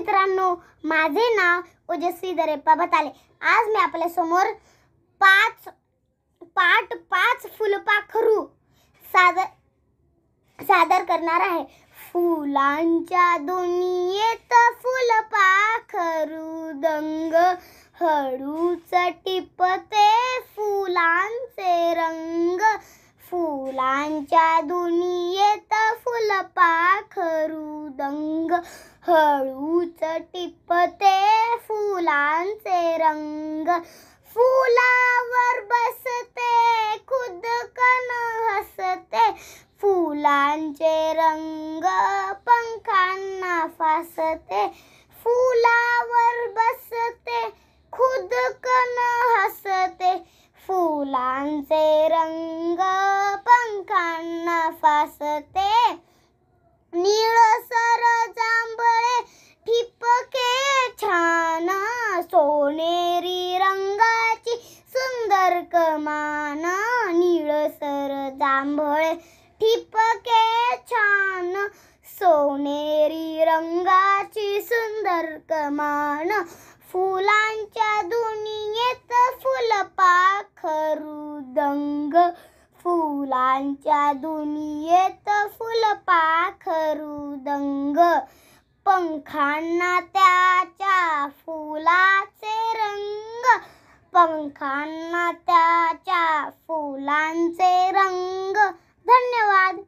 मित्रांनो, माझे नाव ओजस्वी दरेप्पा बताले। आज मी आपल्या समोर पाठ 5 फुलपाखरू सादर करणार आहे। फुलांच्या दुनियेत फुलपाखरू दंग, हळूच टिपते फुलांचे रंग। फुलांच्या दुनियेत फुलपाखरू दंग, हळूच टिपते फुलांचे रंग। फुलावर बसते खुदकन हसते, फुलांचे रंग पंखांना फासते। फुलावर बसते खुदकन हसते, फुलांचे रंग पंखांना फासते। निळसर जांभळे ठिपके छान, सोनेरी रंगाची सुंदर कमान। निळसर जांभळे ठिपके छान, सोनेरी रंगाची सुंदर कमान। फुलांच्या दुनियेत फुलपाखरू दंग, फुलांच्या दुनियेत फुलपाखरू दंग। पंखांना त्याच्या फुलाचे रंग, पंखांना त्याच्या फुलांचे रंग। धन्यवाद।